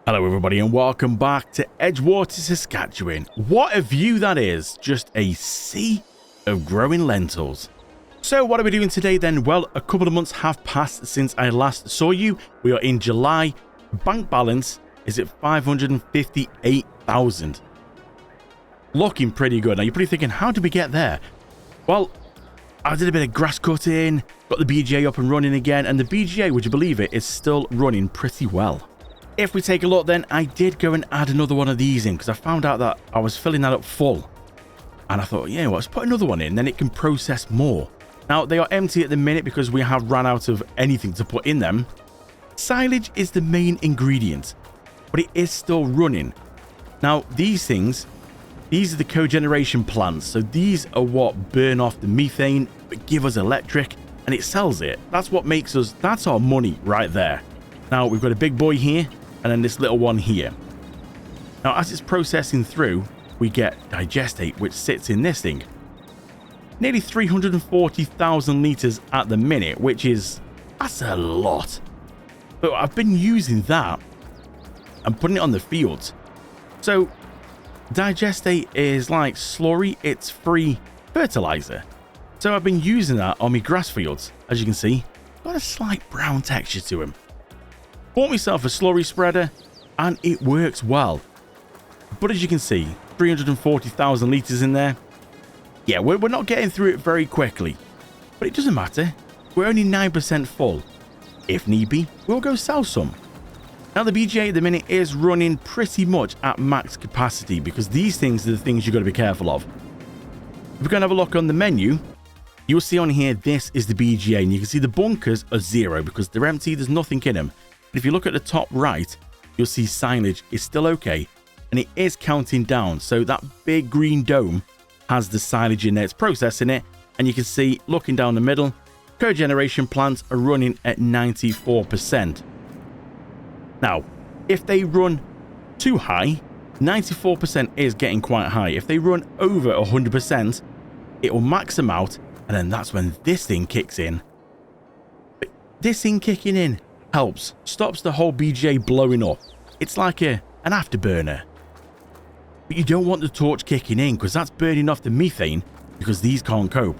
Hello everybody and welcome back to Edgewater, Saskatchewan. What a view that is, just a sea of growing lentils. So what are we doing today then? Well, a couple of months have passed since I last saw you. We are in July. Bank balance is at 558,000. Looking pretty good. Now you're probably thinking, how did we get there? Well, I did a bit of grass cutting, got the BGA up and running again, and the BGA, would you believe it, is still running pretty well. If we take a look then, I did go and add another one of these in because I found out that I was filling that up full. And I thought, yeah, well, let's put another one in, then it can process more. Now, they are empty at the minute because we have run out of anything to put in them. Silage is the main ingredient, but it is still running. Now, these things, these are the cogeneration plants. So these are what burn off the methane, but give us electric, and it sells it. That's what makes us, that's our money right there. Now, we've got a big boy here, and then this little one here. Now, as it's processing through, we get digestate, which sits in this thing. Nearly 340,000 litres at the minute, which is, that's a lot. But I've been using that and putting it on the fields. So, digestate is like slurry, it's free fertilizer. So I've been using that on my grass fields, as you can see. Got a slight brown texture to him. Bought myself a slurry spreader and it works well. But as you can see, 340,000 litres in there. Yeah, we're not getting through it very quickly. But it doesn't matter. We're only 9% full. If need be, we'll go sell some. Now the BGA at the minute is running pretty much at max capacity because these things are the things you've got to be careful of. If we're going to have a look on the menu, you'll see on here this is the BGA and you can see the bunkers are 0 because they're empty, there's nothing in them. If you look at the top right, you'll see silage is still okay and it is counting down. So that big green dome has the silage in there, it's processing it, and you can see looking down the middle, cogeneration plants are running at 94%. Now, if they run too high, 94% is getting quite high. If they run over 100%, it will max them out, and then that's when this thing kicks in. But this thing kicking in helps, stops the whole BGA blowing up. It's like an afterburner. But you don't want the torch kicking in because that's burning off the methane because these can't cope.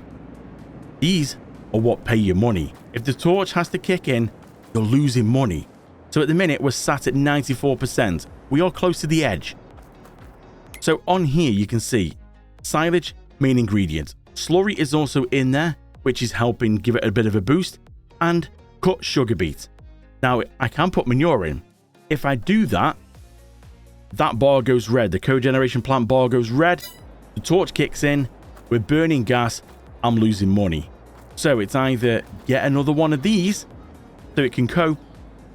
These are what pay your money. If the torch has to kick in, you're losing money. So at the minute, we're sat at 94%. We are close to the edge. So on here, you can see silage, main ingredient. Slurry is also in there, which is helping give it a bit of a boost. And cut sugar beet. Now, I can put manure in. If I do that, that bar goes red. The cogeneration plant bar goes red. The torch kicks in. We're burning gas. I'm losing money. So it's either get another one of these so it can cope,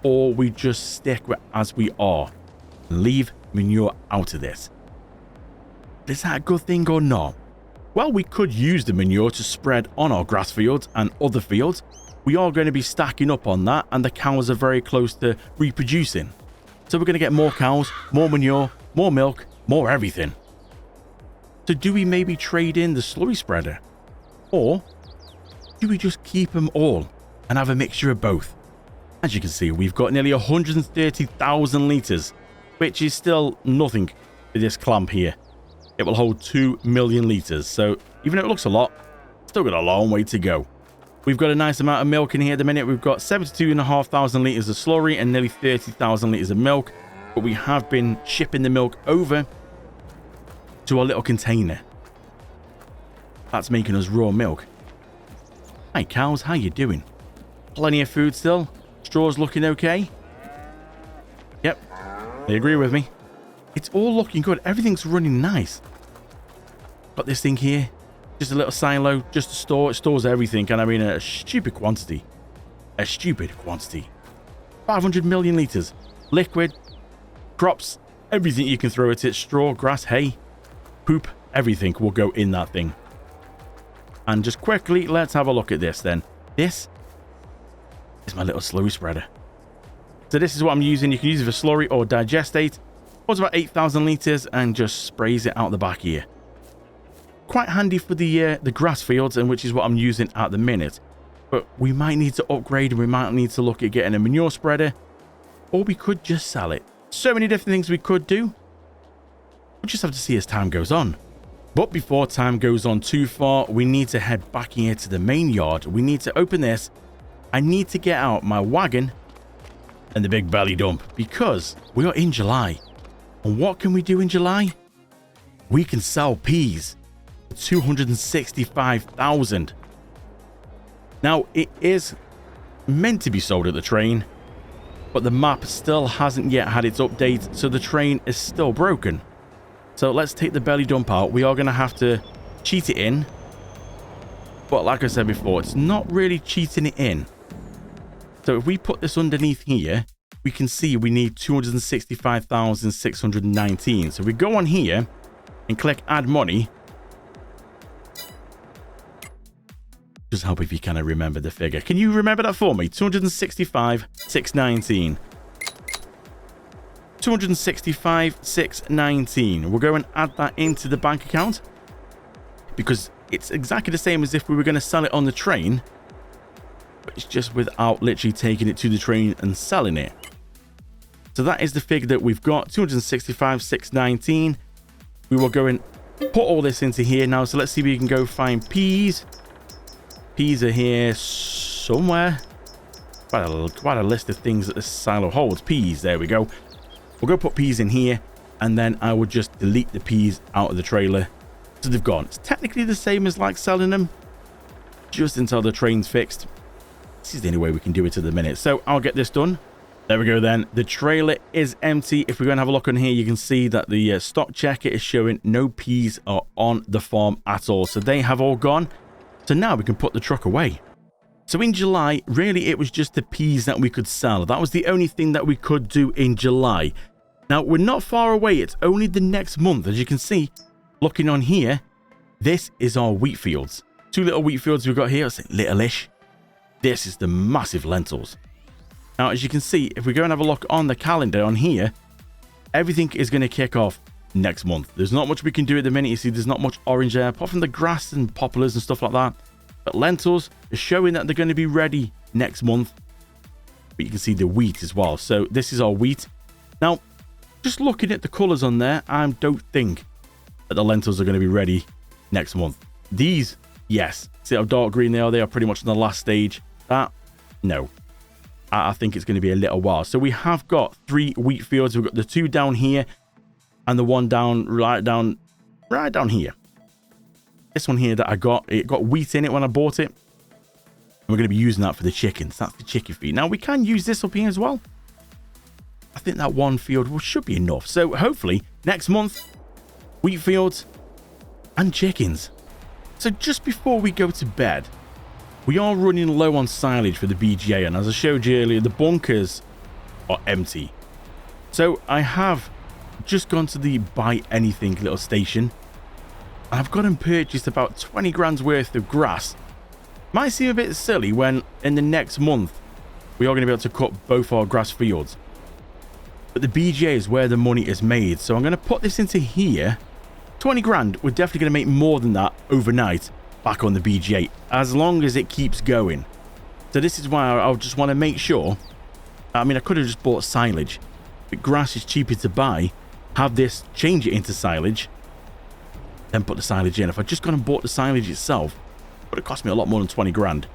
or we just stick as we are. Leave manure out of this. Is that a good thing or not? Well, we could use the manure to spread on our grass fields and other fields. We are going to be stacking up on that, and the cows are very close to reproducing. So we're going to get more cows, more manure, more milk, more everything. So do we maybe trade in the slurry spreader? Or do we just keep them all and have a mixture of both? As you can see, we've got nearly 130,000 litres, which is still nothing for this clamp here. It will hold 2 million litres, so even though it looks a lot, still got a long way to go. We've got a nice amount of milk in here at the minute. We've got 72,500 litres of slurry and nearly 30,000 litres of milk. But we have been shipping the milk over to our little container. That's making us raw milk. Hi cows, how you doing? Plenty of food still. Straw's looking okay. Yep, they agree with me. It's all looking good. Everything's running nice. Got this thing here. Just a little silo, just to store. It stores everything, and I mean a stupid quantity. A stupid quantity. 500 million litres. Liquid, crops, everything you can throw at it. Straw, grass, hay, poop, everything will go in that thing. And just quickly, let's have a look at this then. This is my little slurry spreader. So this is what I'm using. You can use it for slurry or digestate. It's about 8,000 litres and just sprays it out the back here. Quite handy for the grass fields, and which is what I'm using at the minute. But we might need to upgrade, and we might need to look at getting a manure spreader, or we could just sell it. So many different things we could do. We'll just have to see as time goes on. But before time goes on too far, we need to head back here to the main yard. We need to open this. I need to get out my wagon and the big belly dump because we are in July. And what can we do in July? We can sell peas for 265,000. Now, it is meant to be sold at the train, but the map still hasn't yet had its update, so the train is still broken. So let's take the belly dump out. We are going to have to cheat it in. But like I said before, it's not really cheating it in. So if we put this underneath here, we can see we need 265,619. So we go on here and click add money. Just help if you kind of remember the figure. Can you remember that for me? 265,619. 265,619. We'll go and add that into the bank account because it's exactly the same as if we were going to sell it on the train, but it's just without literally taking it to the train and selling it. So that is the figure that we've got, 265,619. We will go and put all this into here now. So let's see if we can go find peas. Peas are here somewhere. Quite a list of things that this silo holds. Peas, there we go. We'll go put peas in here, and then I will just delete the peas out of the trailer. So they've gone. It's technically the same as like selling them, just until the train's fixed. This is the only way we can do it at the minute. So I'll get this done. There we go then. The trailer is empty. If we go and have a look on here, you can see that the stock checker is showing no peas are on the farm at all. So they have all gone. So now we can put the truck away. So in July, really it was just the peas that we could sell. That was the only thing that we could do in July. Now, we're not far away. It's only the next month. As you can see, looking on here, this is our wheat fields. Two little wheat fields we've got here. It's little-ish. This is the massive lentils. Now, as you can see, if we go and have a look on the calendar on here, everything is going to kick off next month. There's not much we can do at the minute. You see, there's not much orange there, apart from the grass and poplars and stuff like that. But lentils are showing that they're going to be ready next month. But you can see the wheat as well. So this is our wheat. Now, just looking at the colours on there, I don't think that the lentils are going to be ready next month. These, yes. See how dark green they are? They are pretty much in the last stage. That, no. I think it's going to be a little while. So we have got 3 wheat fields. We've got the 2 down here and the one right down here. This one here that I got, it got wheat in it when I bought it. And we're going to be using that for the chickens. That's the chicken feed. Now, we can use this up here as well. I think that one field should be enough. So hopefully next month, wheat fields and chickens. So just before we go to bed, we are running low on silage for the BGA. And as I showed you earlier, the bunkers are empty. So I have just gone to the buy anything little station. And I've gone and purchased about 20 grand's worth of grass. Might seem a bit silly when in the next month, we are going to be able to cut both our grass fields. But the BGA is where the money is made. So I'm going to put this into here. 20 grand, we're definitely going to make more than that overnight back on the BGA. As long as it keeps going. So this is why I just want to make sure. I mean, I could have just bought silage. But grass is cheaper to buy. Have this, change it into silage. Then put the silage in. If I just gone and bought the silage itself, it would have cost me a lot more than 20 grand.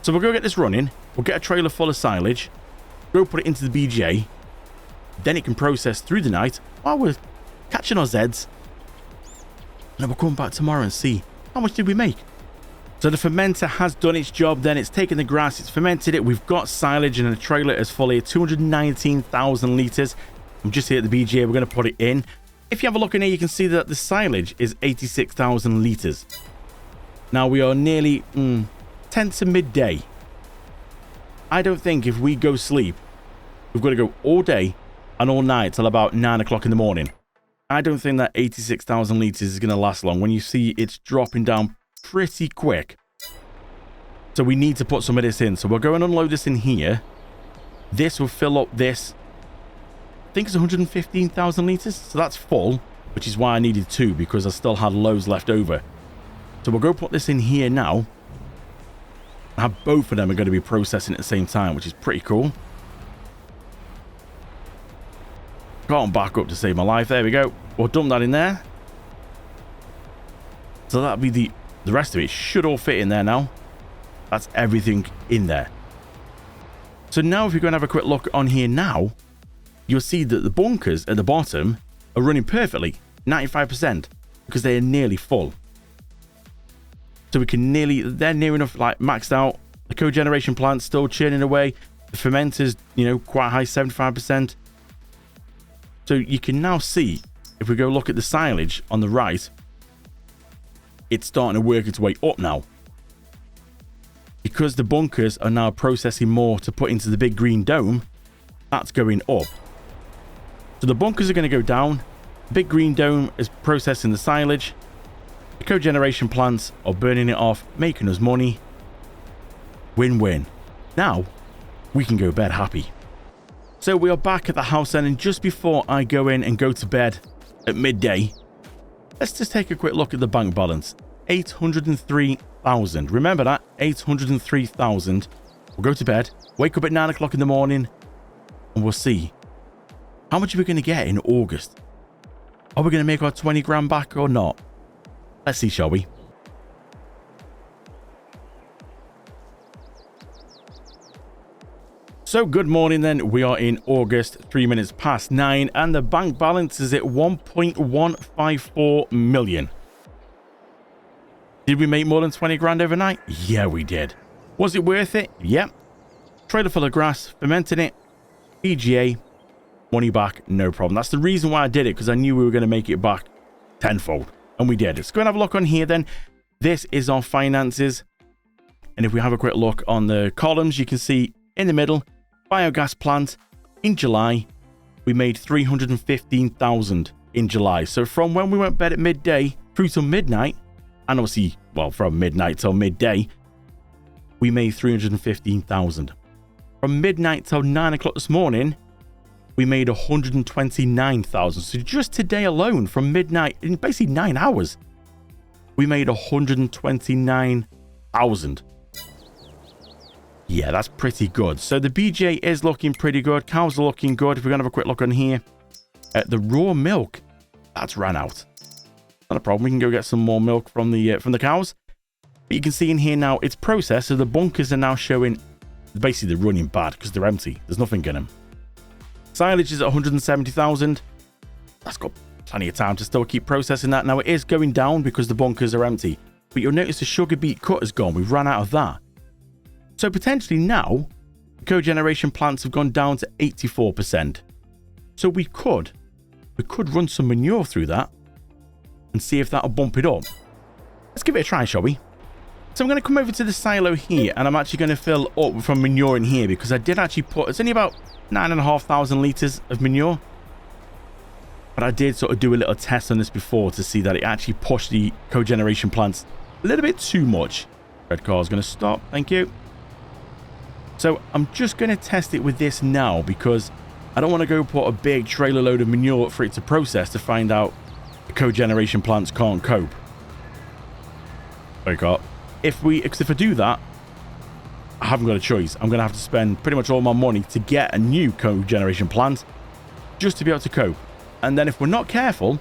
So we'll go get this running. We'll get a trailer full of silage. Go put it into the BGA. Then it can process through the night while we're catching our Zeds. And then we'll come back tomorrow and see how much did we make. So the fermenter has done its job then. It's taken the grass, it's fermented it. We've got silage and the trailer is fully 219,000 litres. I'm just here at the BGA. We're going to put it in. If you have a look in here, you can see that the silage is 86,000 litres. Now we are nearly 10 to midday. I don't think if we go sleep, we've got to go all day and all night till about 9 o'clock in the morning. I don't think that 86,000 litres is going to last long when you see it's dropping down pretty quick. So we need to put some of this in. So we'll go and unload this in here. This will fill up this. I think it's 115,000 litres. So that's full, which is why I needed 2 because I still had loads left over. So we'll go put this in here now. Have both of them are going to be processing at the same time, which is pretty cool. Can't back up to save my life. There we go. We'll dump that in there. So that'll be the rest of it. Should all fit in there now. That's everything in there. So now if you're going to have a quick look on here now, you'll see that the bunkers at the bottom are running perfectly, 95%, because they are nearly full. So we can they're near enough like maxed out. The cogeneration plant's still churning away. The fermenter's, quite high, 75%. So you can now see, if we go look at the silage on the right, it's starting to work its way up now. Because the bunkers are now processing more to put into the big green dome, that's going up. So the bunkers are going to go down. The big green dome is processing the silage. The cogeneration plants are burning it off, making us money. Win-win. Now, we can go to bed happy. So we are back at the house then, and just before I go in and go to bed at midday, let's just take a quick look at the bank balance. 803,000. Remember that, 803,000. We'll go to bed, wake up at 9 o'clock in the morning, and we'll see. How much are we going to get in August? Are we going to make our 20 grand back or not? Let's see, shall we? So good morning then. We are in August, 3 minutes past 9, and the bank balance is at 1.154 million. Did we make more than 20 grand overnight? Yeah, we did. Was it worth it? Yep. Trailer full of grass, fermenting it, BGA, money back, no problem. That's the reason why I did it, because I knew we were going to make it back tenfold, and we did. Let's go and have a look on here then. This is our finances, and if we have a quick look on the columns, you can see in the middle, biogas plant. In July, we made 315,000 in July. So from when we went to bed at midday through till midnight, and obviously, well, from midnight till midday, we made 315,000. From midnight till 9 o'clock this morning, we made 129,000. So just today alone, from midnight, in basically 9 hours, we made 129,000. Yeah, that's pretty good. So the BJ is looking pretty good. Cows are looking good. If we're going to have a quick look on here at the raw milk, that's ran out. Not a problem. We can go get some more milk from the cows. But you can see in here now, it's processed. So the bunkers are now showing basically they're running bad because they're empty. There's nothing in them. Silage is at 170,000. That's got plenty of time to still keep processing that. Now it is going down because the bunkers are empty. But you'll notice the sugar beet cut has gone. We've run out of that. So potentially now, the cogeneration plants have gone down to 84%. So we could run some manure through that and see if that'll bump it up. Let's give it a try, shall we? So I'm going to come over to the silo here, and I'm actually going to fill up from manure in here, because I did actually put, it's only about 9,500 litres of manure. But I did sort of do a little test on this before to see that it actually pushed the cogeneration plants a little bit too much. Red car is going to stop. Thank you. So I'm just going to test it with this now, because I don't want to go put a big trailer load of manure for it to process to find out the cogeneration plants can't cope. Okay. If I do that, I haven't got a choice. I'm going to have to spend pretty much all my money to get a new cogeneration plant just to be able to cope. And then if we're not careful,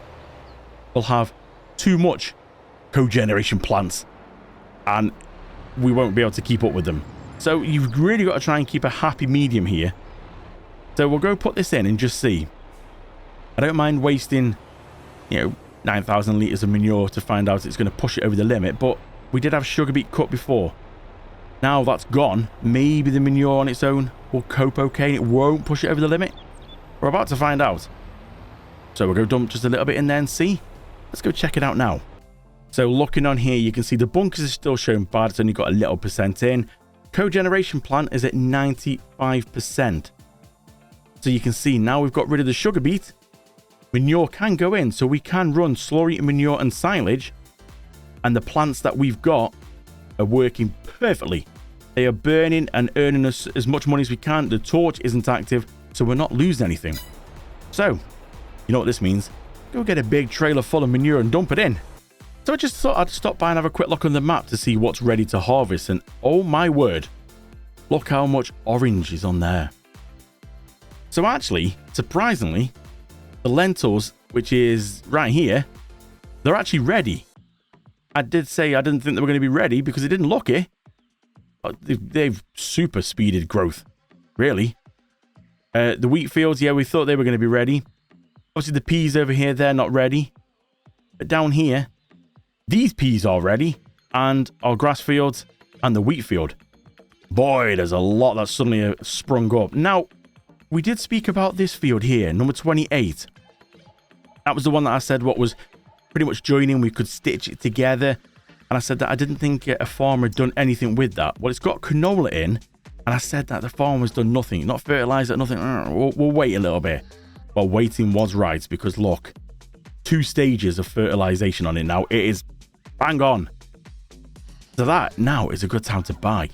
we'll have too much cogeneration plants and we won't be able to keep up with them. So you've really got to try and keep a happy medium here. So we'll go put this in and just see. I don't mind wasting, 9,000 litres of manure to find out it's going to push it over the limit, but we did have sugar beet cut before. Now that's gone, maybe the manure on its own will cope okay and it won't push it over the limit. We're about to find out. So we'll go dump just a little bit in there and see. Let's go check it out now. So looking on here, you can see the bunkers are still showing bad. It's only got a little percent in. Cogeneration plant is at 95%. So you can see now we've got rid of the sugar beet. Manure can go in, so we can run slurry, manure and silage. And the plants that we've got are working perfectly. They are burning and earning us as much money as we can. The torch isn't active, so we're not losing anything. So, you know what this means? Go get a big trailer full of manure and dump it in. So I just thought I'd stop by and have a quick look on the map to see what's ready to harvest. And oh my word, look how much orange is on there. So actually, surprisingly, The lentils, which is right here, they're actually ready. I did say I didn't think they were going to be ready because it didn't look it. But they've super speeded growth, really. The wheat fields, yeah, we thought they were going to be ready. Obviously, the peas over here, they're not ready. But down here, these peas are ready. And our grass fields and the wheat field. Boy, there's a lot that suddenly sprung up. Now, we did speak about this field here, number 28. That was the one that I said what was pretty much joining. We could stitch it together. And I said that I didn't think a farmer had done anything with that. Well, it's got canola in. And I said that the farmer's done nothing. Not fertilizer, nothing. We'll wait a little bit. Well, waiting was right because look. 2 stages of fertilization on it now. It is bang on. So that now is a good time to buy.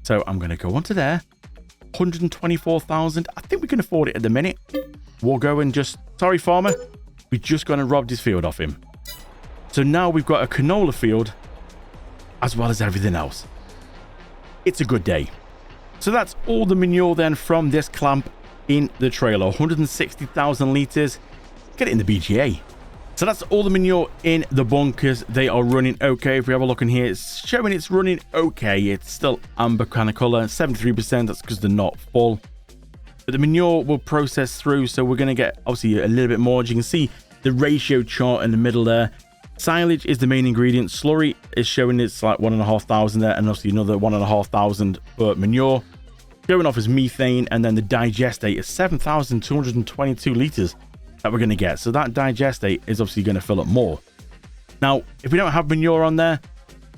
So I'm going to go onto there. 124,000. I think we can afford it at the minute. We'll go and just... Sorry, farmer. We're just going to rob this field off him. So now we've got a canola field as well as everything else. It's a good day. So that's all the manure then from this clamp in the trailer. 160,000 litres. Get it in the BGA. So that's all the manure in the bunkers. They are running okay. If we have a look in here, it's showing it's running okay. It's still amber kind of color, 73%. That's because they're not full. But the manure will process through, so we're going to get obviously a little bit more. As you can see, the ratio chart in the middle there. Silage is the main ingredient. Slurry is showing it's like 1,500 there, and obviously another 1,500 for manure. Going off as methane, and then the digestate is 7,222 litres that we're going to get. So that digestate is obviously going to fill up more. Now, if we don't have manure on there,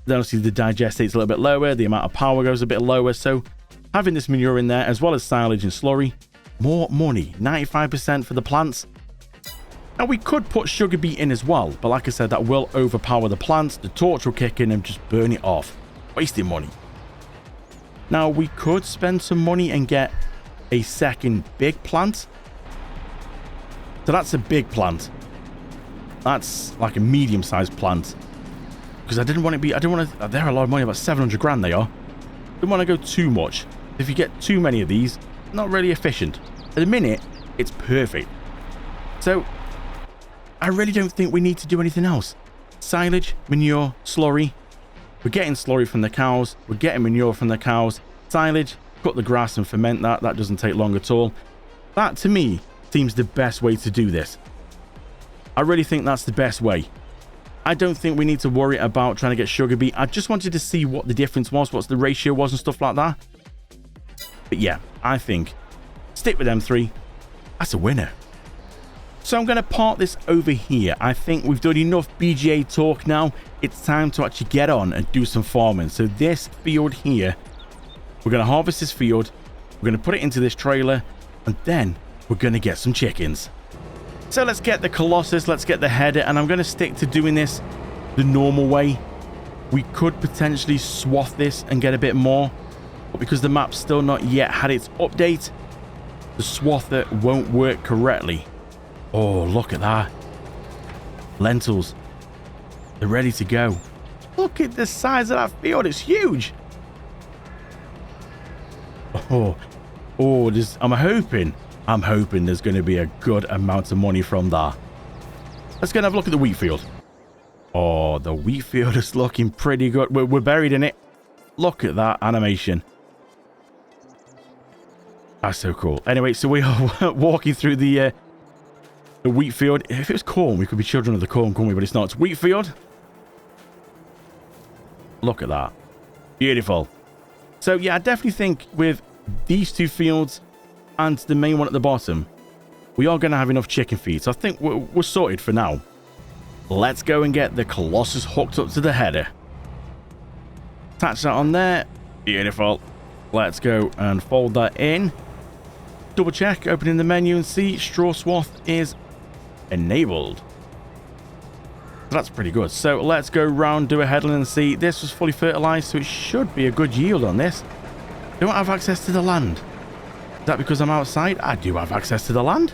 then obviously the digestate's a little bit lower. The amount of power goes a bit lower. So having this manure in there, as well as silage and slurry, more money. 95% for the plants. Now, we could put sugar beet in as well. But like I said, that will overpower the plants. The torch will kick in and just burn it off. Wasting money. Now, we could spend some money and get a second big plant. So that's a big plant. That's like a medium-sized plant. Because I didn't want to... They're a lot of money, about 700 grand they are. Didn't want to go too much. If you get too many of these, not really efficient. At the minute, it's perfect. So, I really don't think we need to do anything else. Silage, manure, slurry. We're getting slurry from the cows. We're getting manure from the cows. Silage, cut the grass and ferment that. That doesn't take long at all. That, to me, seems the best way to do this. I really think that's the best way. I don't think we need to worry about trying to get sugar beet. I just wanted to see what the difference was, what the ratio was and stuff like that. But yeah, I think stick with them 3. That's a winner. So I'm going to park this over here. I think we've done enough BGA talk now. It's time to actually get on and do some farming. So this field here, we're going to harvest this field. We're going to put it into this trailer, and then we're going to get some chickens. So let's get the Colossus, let's get the header, and I'm going to stick to doing this the normal way. We could potentially swath this and get a bit more, but because the map's still not yet had its update, the swather won't work correctly. Oh, look at that. Lentils. They're ready to go. Look at the size of that field, it's huge. Oh, I'm hoping there's going to be a good amount of money from that. Let's go and have a look at the wheat field. Oh, the wheat field is looking pretty good. We're buried in it. Look at that animation. That's so cool. Anyway, so we are walking through the wheat field. If it was corn, we could be children of the corn, couldn't we? But it's not. It's wheat field. Look at that. Beautiful. So, yeah, I definitely think with these 2 fields and the main one at the bottom, we are going to have enough chicken feed. So I think we're sorted for now. Let's go and get the Colossus hooked up to the header. Attach that on there. Beautiful. Let's go and fold that in. Double check, opening the menu and see straw swath is enabled. That's pretty good. So let's go round, do a headland and see. This was fully fertilized, so it should be a good yield on this. Don't have access to the land. Is that because I'm outside? I do have access to the land.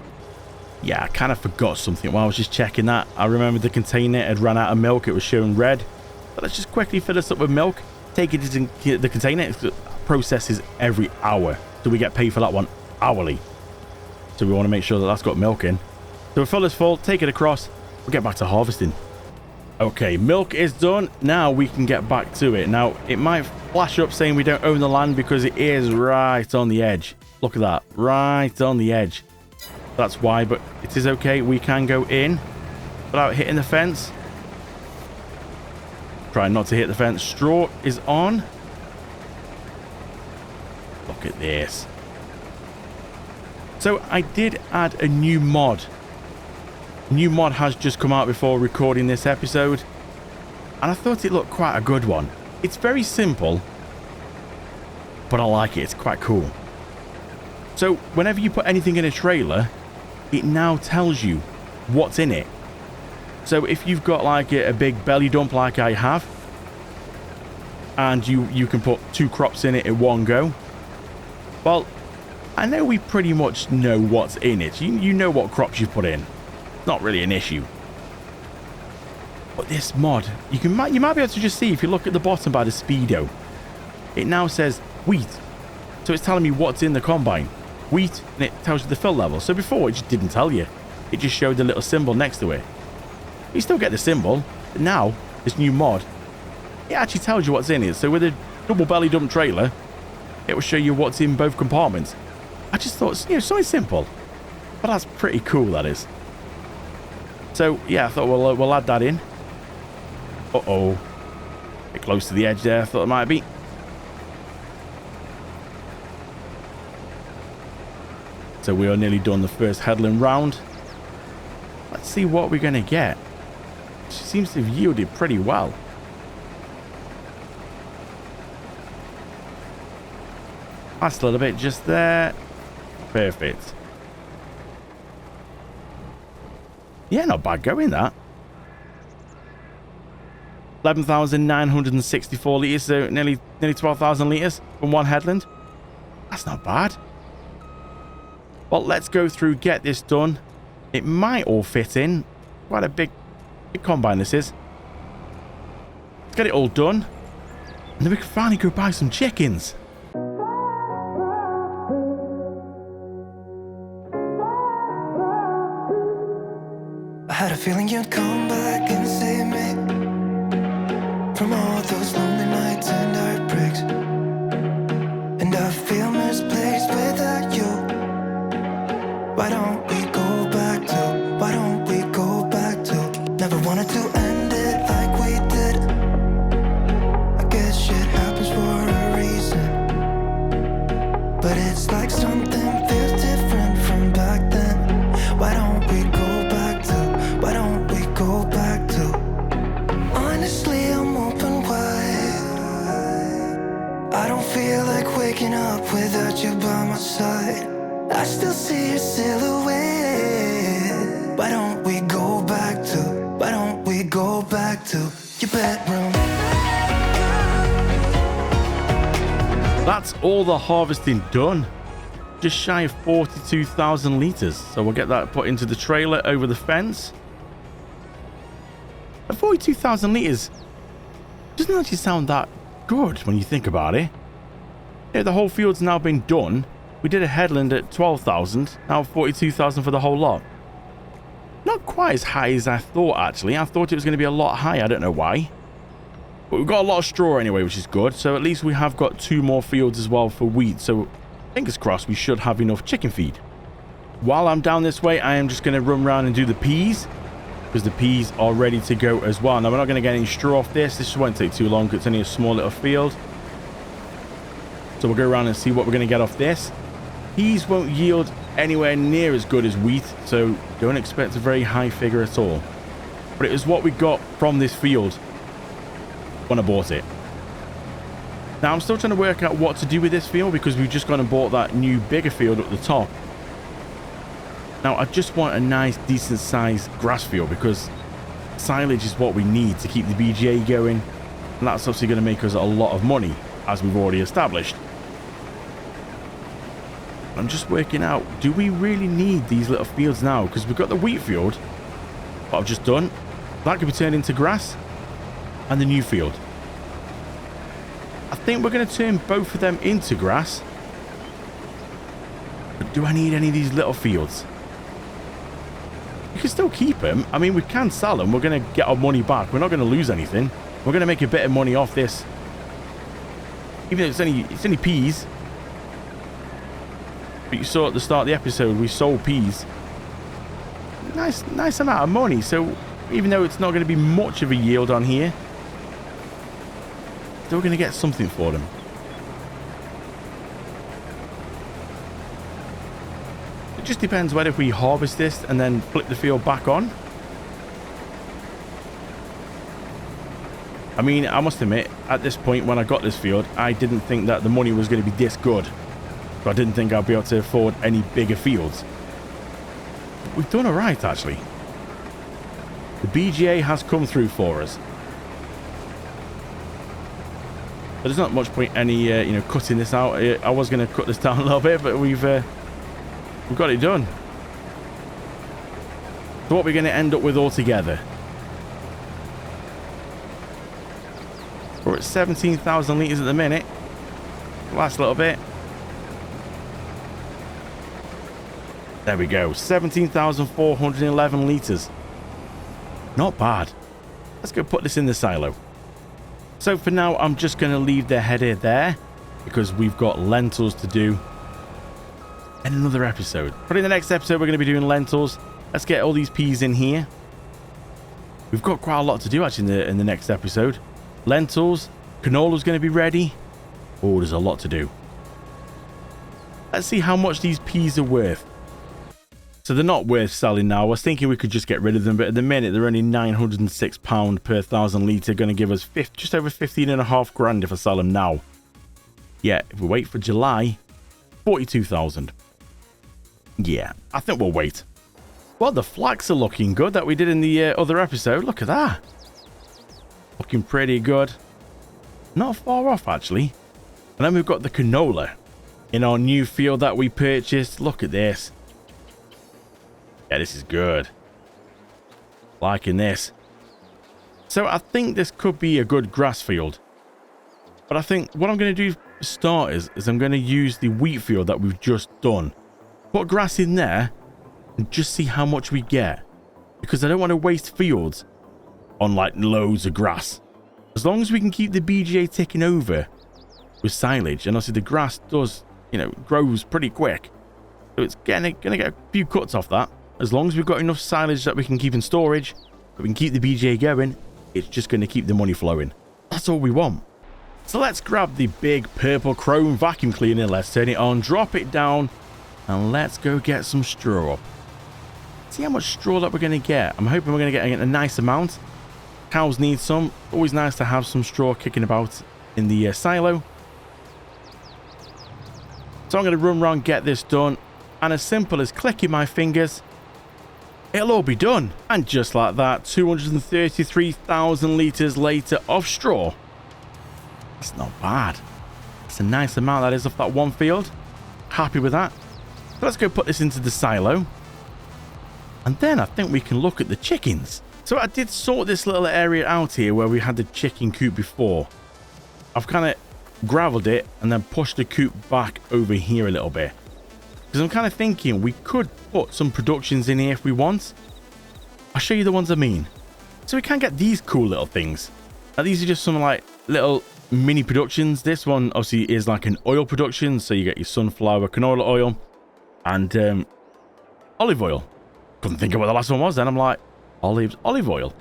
Yeah, I kind of forgot something while I was just checking that. I remembered the container had run out of milk. It was showing red. But let's just quickly fill this up with milk. Take it into the container. It processes every hour. So we get paid for that one hourly. So we want to make sure that that's got milk in. So we fill this full, take it across, we'll get back to harvesting. Okay, milk is done. Now we can get back to it. Now, it might flash up saying we don't own the land because it is right on the edge. Look at that, right on the edge. That's why, but it is okay. We can go in without hitting the fence. Try not to hit the fence. Straw is on. Look at this. So I did add a new mod. New mod has just come out before recording this episode, and I thought it looked quite a good one. It's very simple, but I like it. It's quite cool. So whenever you put anything in a trailer, it now tells you what's in it. So if you've got like a big belly dump like I have, and you can put 2 crops in it in one go, well, I know we pretty much know what's in it. You know what crops you put in. Not really an issue. But this mod, you might be able to just see if you look at the bottom by the speedo. It now says wheat. So it's telling me what's in the combine. Wheat, and it tells you the fill level. So before it just didn't tell you. It just showed the little symbol next to it. You still get the symbol, but now this new mod, it actually tells you what's in it. So with a double belly dump trailer, it will show you what's in both compartments. I just thought, you know, something simple, but that's pretty cool, that is. So yeah, I thought we'll add that in. Uh-oh. A bit close to the edge there, I thought it might be. So we are nearly done the first headland round. Let's see what we're going to get. She seems to have yielded pretty well. Last little bit just there. Perfect. Yeah, not bad going, that. 11,964 litres, so nearly 12,000 litres from one headland. That's not bad. Well, let's go through, get this done. It might all fit in. Quite a big combine this is. Let's get it all done. And then we can finally go buy some chickens. I had a feeling you'd come back and save me from all those lonely nights and heartbreaks. And I feel misplaced without you. Why don't we go back to, why don't we go back to, never wanted to end it like we did. I guess shit happens for a reason, but it's like something feels different from back then. Why don't we go back to, why don't we go back to? Honestly, I'm open wide. I don't feel like waking up without you by my side. I still see your silhouette. Why don't we go back to, why don't we go back to your bedroom? That's all the harvesting done. Just shy of 42,000 litres. So we'll get that put into the trailer over the fence. At 42,000 litres doesn't actually sound that good when you think about it. Yeah, the whole field's now been done. We did a headland at 12,000, now 42,000 for the whole lot. Not quite as high as I thought, actually. I thought it was going to be a lot higher, I don't know why. But we've got a lot of straw anyway, which is good. So at least we have got 2 more fields as well for wheat. So fingers crossed we should have enough chicken feed. While I'm down this way, I am just going to run around and do the peas, because the peas are ready to go as well. Now, we're not going to get any straw off this. This won't take too long because it's only a small little field. So we'll go around and see what we're going to get off this. Peas won't yield anywhere near as good as wheat, so don't expect a very high figure at all. But it was what we got from this field when I bought it. Now, I'm still trying to work out what to do with this field because we've just gone and bought that new bigger field up the top. Now, I just want a nice, decent-sized grass field because silage is what we need to keep the BGA going, and that's obviously going to make us a lot of money, as we've already established. I'm just working out, do we really need these little fields now? Because we've got the wheat field, what I've just done. That could be turned into grass, and the new field. I think we're going to turn both of them into grass. But do I need any of these little fields? You can still keep them. I mean, we can sell them. We're going to get our money back. We're not going to lose anything. We're going to make a bit of money off this. Even though it's only peas. But you saw at the start of the episode, we sold peas. Nice amount of money. So even though it's not going to be much of a yield on here, still going to get something for them. It just depends whether we harvest this and then flip the field back on. I mean, I must admit, at this point when I got this field, I didn't think that the money was going to be this good. So I didn't think I'd be able to afford any bigger fields. We've done alright, actually. The BGA has come through for us. But there's not much point any, cutting this out. I was going to cut this down a little bit, but we've got it done. So what we're going to end up with altogether? We're at 17,000 litres at the minute. Last little bit. There we go. 17,411 litres. Not bad. Let's go put this in the silo. So for now, I'm just going to leave the header there because we've got lentils to do in another episode. Probably in the next episode, we're going to be doing lentils. Let's get all these peas in here. We've got quite a lot to do actually in the next episode. Lentils, canola's going to be ready. Oh, there's a lot to do. Let's see how much these peas are worth. So they're not worth selling now. I was thinking we could just get rid of them, but at the minute they're only £906 per 1,000 litre, going to give us just over 15.5 grand if I sell them now. Yeah, if we wait for July, 42,000. Yeah, I think we'll wait. Well, the flax are looking good that we did in the other episode. Look at that. Looking pretty good. Not far off, actually. And then we've got the canola in our new field that we purchased. Look at this. Yeah, this is good. Liking this. So I think this could be a good grass field. But I think what I'm going to do for starters is I'm going to use the wheat field that we've just done. Put grass in there and just see how much we get. Because I don't want to waste fields on like loads of grass. As long as we can keep the BGA ticking over with silage. And obviously the grass does, grows pretty quick. So it's going to get a few cuts off that. As long as we've got enough silage that we can keep in storage, that we can keep the BGA going, it's just going to keep the money flowing. That's all we want. So let's grab the big purple chrome vacuum cleaner, let's turn it on, drop it down, and let's go get some straw up. See how much straw that we're going to get. I'm hoping we're going to get a nice amount. Cows need some. Always nice to have some straw kicking about in the silo. So I'm going to run around, get this done, and as simple as clicking my fingers, it'll all be done. And just like that, 233,000 litres later of straw. That's not bad. It's a nice amount that is off that one field. Happy with that. So let's go put this into the silo. And then I think we can look at the chickens. So I did sort this little area out here where we had the chicken coop before. I've kind of gravelled it and then pushed the coop back over here a little bit. Because I'm kind of thinking we could put some productions in here if we want. I'll show you the ones I mean. So we can get these cool little things. Now these are just some like little mini productions. This one obviously is like an oil production. So you get your sunflower, canola oil and olive oil. Couldn't think of what the last one was then. I'm like, olive oil.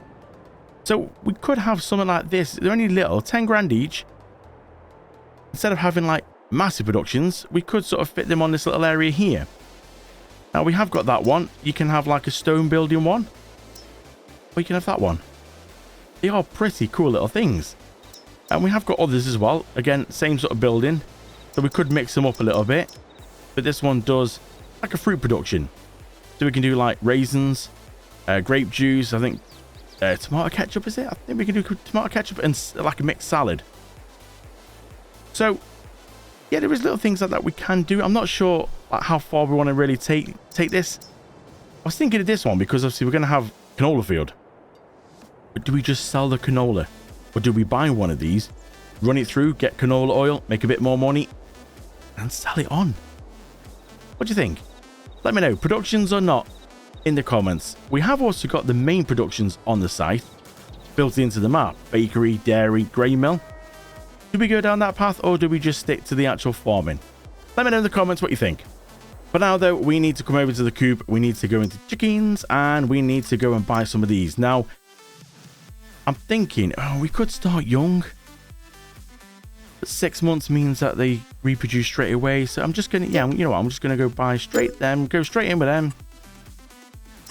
So we could have something like this. They're only little, 10 grand each. Instead of having like massive productions, we could sort of fit them on this little area here. Now we have got that one. You can have like a stone building one, or you can have that one. They are pretty cool little things. And we have got others as well. Again, same sort of building, so we could mix them up a little bit. But this one does like a fruit production, so we can do like raisins, grape juice, I think tomato ketchup, is it? I think we can do tomato ketchup and like a mixed salad. So yeah, there is little things like that we can do. I'm not sure like how far we want to really take this. I was thinking of this one because obviously we're going to have canola field. But do we just sell the canola? Or do we buy one of these, run it through, get canola oil, make a bit more money, and sell it on? What do you think? Let me know, productions or not. in the comments. We have also got the main productions on the site built into the map: bakery, dairy, grain mill. Do we go down that path, or do we just stick to the actual farming? Let me know in the comments what you think. For now though, we need to come over to the coop, we need to go into chickens, and we need to go and buy some of these. Now, I'm thinking, oh, we could start young. But 6 months means that they reproduce straight away. So I'm just gonna, yeah, you know what, I'm just gonna go buy straight them, go straight in with them.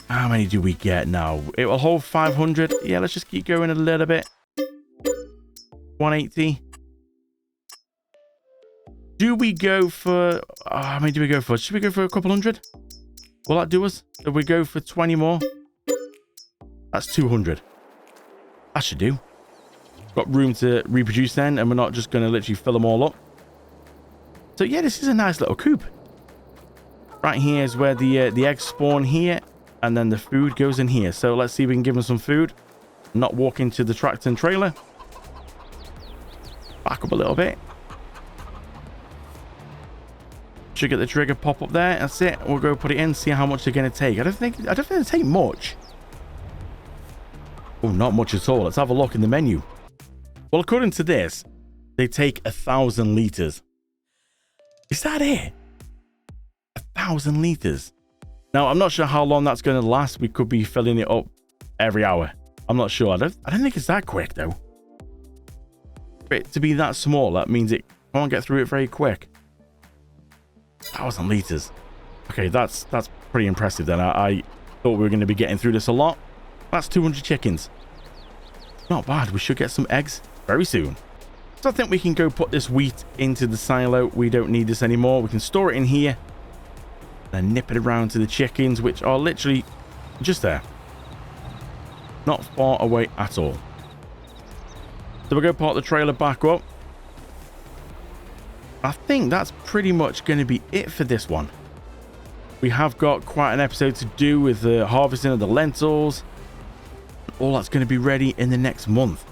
How many do we get now? It will hold 500. Yeah, let's just keep going a little bit. 180. Do we go for, how many do we go for? Should we go for a couple hundred? Will that do us? If we go for 20 more? That's 200. That should do. Got room to reproduce then, and we're not just going to literally fill them all up. So yeah, this is a nice little coop. Right here is where the eggs spawn here, and then the food goes in here. So let's see if we can give them some food. Not walk into the tractor and trailer. Back up a little bit. Should get the trigger pop up there. That's it. We'll go put it in, see how much they're going to take. I don't think they take much. Oh, not much at all. Let's have a look in the menu. Well, according to this, they take 1,000 liters. Is that it? 1,000 liters. Now, I'm not sure how long that's going to last. We could be filling it up every hour. I'm not sure. I don't think it's that quick though. For it to be that small, that means it can't get through it very quick. 1,000 liters. Okay, that's pretty impressive then. I thought we were going to be getting through this a lot. That's 200 chickens. Not bad. We should get some eggs very soon. So I think we can go put this wheat into the silo. We don't need this anymore. We can store it in here and nip it around to the chickens, which are literally just there. Not far away at all. So we'll go park the trailer back up. I think that's pretty much going to be it for this one. We have got quite an episode to do with the harvesting of the lentils. All that's going to be ready in the next month.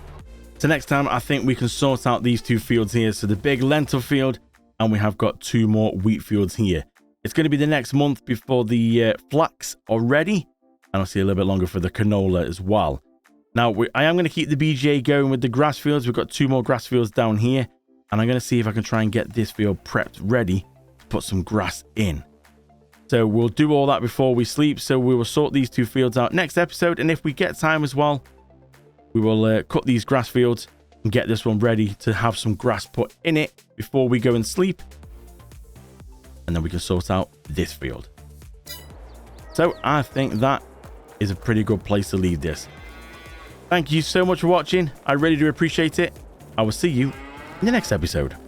So next time, I think we can sort out these two fields here. So the big lentil field, and we have got 2 more wheat fields here. It's going to be the next month before the flax are ready. And I'll see a little bit longer for the canola as well. Now, I am going to keep the BGA going with the grass fields. We've got 2 more grass fields down here. And I'm going to see if I can try and get this field prepped ready to put some grass in. So we'll do all that before we sleep. So we will sort these 2 fields out next episode. And if we get time as well, we will cut these grass fields and get this one ready to have some grass put in it before we go and sleep. And then we can sort out this field. So I think that is a pretty good place to leave this. Thank you so much for watching. I really do appreciate it. I will see you in the next episode.